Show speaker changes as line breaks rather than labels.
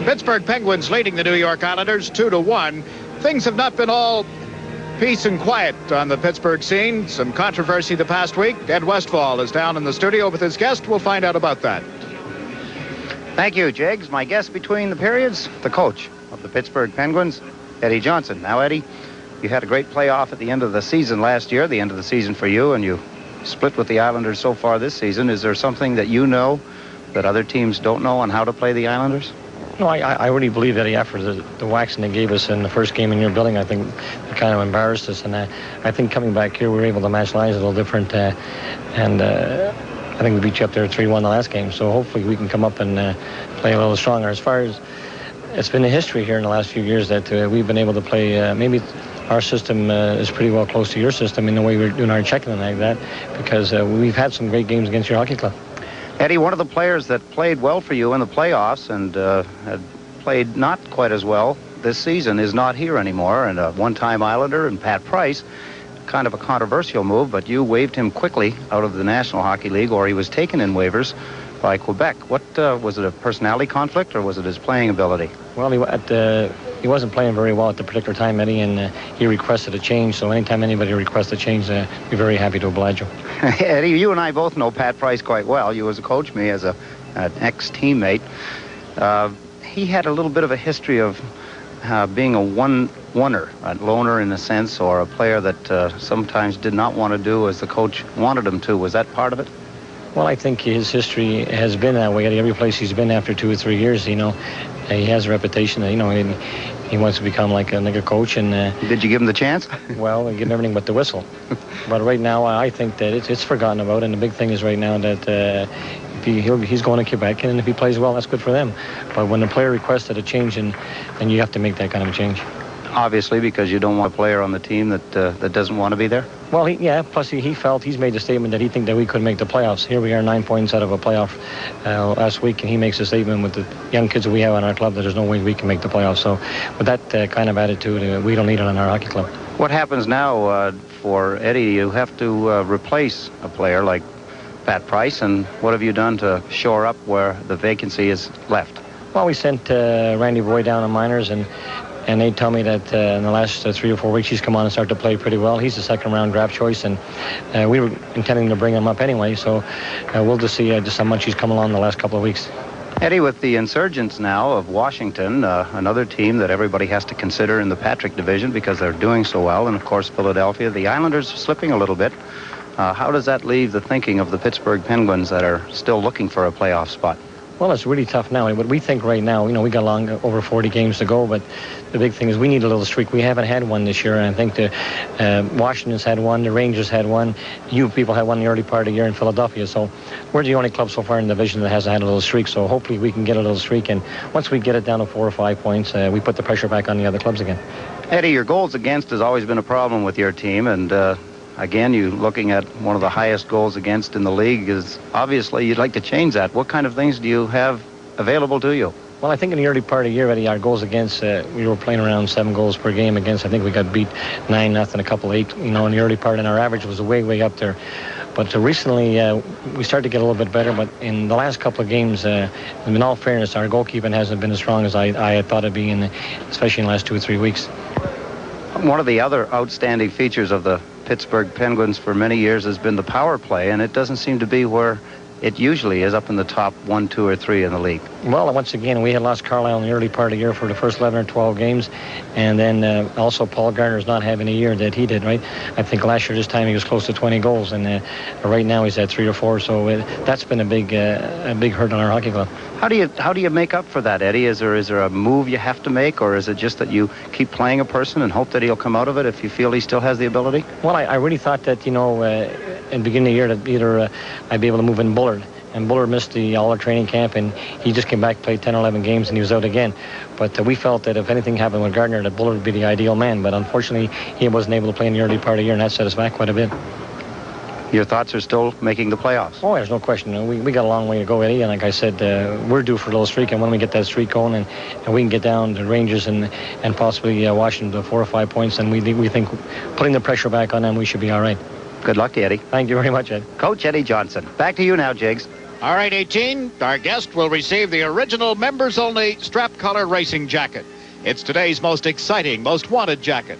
Pittsburgh Penguins leading the New York Islanders 2-1. Things have not been all peace and quiet on the Pittsburgh scene. Some controversy the past week. Ed Westfall is down in the studio with his guest. We'll find out about that.
Thank you, Jiggs. My guest between the periods, the coach of the Pittsburgh Penguins, Eddie Johnston. Now, Eddie, you had a great playoff at the end of the season last year, the end of the season for you, and you split with the Islanders so far this season. Is there something that you know that other teams don't know on how to play the Islanders?
No, I really believe that after the waxing they gave us in the first game in your building, I think it kind of embarrassed us. And I think coming back here, we were able to match lines a little different. I think we beat you up there 3-1 the last game. So hopefully we can come up and play a little stronger. As far as it's been a history here in the last few years that we've been able to play, maybe our system is pretty well close to your system in the way we're doing our checking and like that, because we've had some great games against your hockey club.
Eddie, one of the players that played well for you in the playoffs and had played not quite as well this season is not here anymore, and a one-time Islander, and Pat Price, kind of a controversial move, but you waived him quickly out of the National Hockey League, or he was taken in waivers by Quebec. What was it, a personality conflict, or was it his playing ability?
Well, he wasn't playing very well at the particular time, Eddie, and he requested a change. So anytime anybody requests a change, we're very happy to oblige you.
Eddie, you and I both know Pat Price quite well. You as a coach, me as an ex-teammate. He had a little bit of a history of being a one-oner, a loner in a sense, or a player that sometimes did not want to do as the coach wanted him to. Was that part of it?
Well, I think his history has been that way. At every place he's been after 2 or 3 years, he has a reputation that, he wants to become like a coach. And
did you give him the chance?
Well, we give him everything but the whistle. But right now, I think that it's forgotten about. And the big thing is right now that he's going to Quebec, and if he plays well, that's good for them. But when the player requested a change, then you have to make that kind of a change.
Obviously, because you don't want a player on the team that doesn't want to be there?
Well, plus he felt, he's made the statement that he think that we could make the playoffs. Here we are 9 points out of a playoff last week, and he makes a statement with the young kids that we have on our club that there's no way we can make the playoffs. So with that kind of attitude, we don't need it on our hockey club.
What happens now for Eddie? You have to replace a player like Pat Price, and what have you done to shore up where the vacancy is left? Well,
we sent Randy Boyd down on minors, and they tell me that in the last 3 or 4 weeks he's come on and started to play pretty well. He's a second-round draft choice, and we were intending to bring him up anyway, so we'll just see just how much he's come along the last couple of weeks.
Eddie, with the insurgents now of Washington, another team that everybody has to consider in the Patrick division because they're doing so well, and of course Philadelphia, the Islanders are slipping a little bit. How does that leave the thinking of the Pittsburgh Penguins that are still looking for a playoff spot?
Well, it's really tough now. What we think right now, we got over 40 games to go, but the big thing is we need a little streak. We haven't had one this year, and I think the Washington's had one, the Rangers had one, you people had one in the early part of the year in Philadelphia. So we're the only club so far in the division that hasn't had a little streak. So hopefully we can get a little streak, and once we get it down to 4 or 5 points, we put the pressure back on the other clubs again.
Eddie, your goals against has always been a problem with your team, and again, you looking at one of the highest goals against in the league is obviously you'd like to change that. What kind of things do you have available to you?
Well, I think in the early part of the year, Eddie, our goals against, we were playing around 7 goals per game against. I think we got beat 9-0, a couple 8, in the early part, and our average was way up there. But recently, we started to get a little bit better, but in the last couple of games, in all fairness, our goalkeeping hasn't been as strong as I had thought it'd be, especially in the last 2 or 3 weeks.
One of the other outstanding features of the Pittsburgh Penguins for many years has been the power play, and it doesn't seem to be where it usually is, up in the top 1, 2, or 3 in the league. Well,
once again, we had lost Carlisle in the early part of the year for the first 11 or 12 games, and then also Paul Gardner's not having a year that he did, right? I think last year this time he was close to 20 goals, and right now he's at 3 or 4, so that's been a big hurt on our hockey club. How do you make up for that, Eddie? Is there a move you have to make, or is it just that you keep playing a person and hope that he'll come out of it if you feel he still has the ability? Well, I really thought that, in the beginning of the year that either I'd be able to move in Bullard. And Bullard missed all our training camp, and he just came back, played 10 or 11 games, and he was out again. But we felt that if anything happened with Gardner, that Bullard would be the ideal man. But unfortunately, he wasn't able to play in the early part of the year, and that set us back quite a bit. Your thoughts are still making the playoffs? Oh, there's no question. We got a long way to go, Eddie. And like I said, we're due for a little streak. And when we get that streak going and we can get down to Rangers and possibly Washington to 4 or 5 points, then we think putting the pressure back on them, we should be all right. Good luck to you, Eddie. Thank you very much, Ed. Coach Eddie Johnston. Back to you now, Jiggs.
All right, 18, our guest will receive the original members-only strap collar racing jacket. It's today's most exciting, most wanted jacket.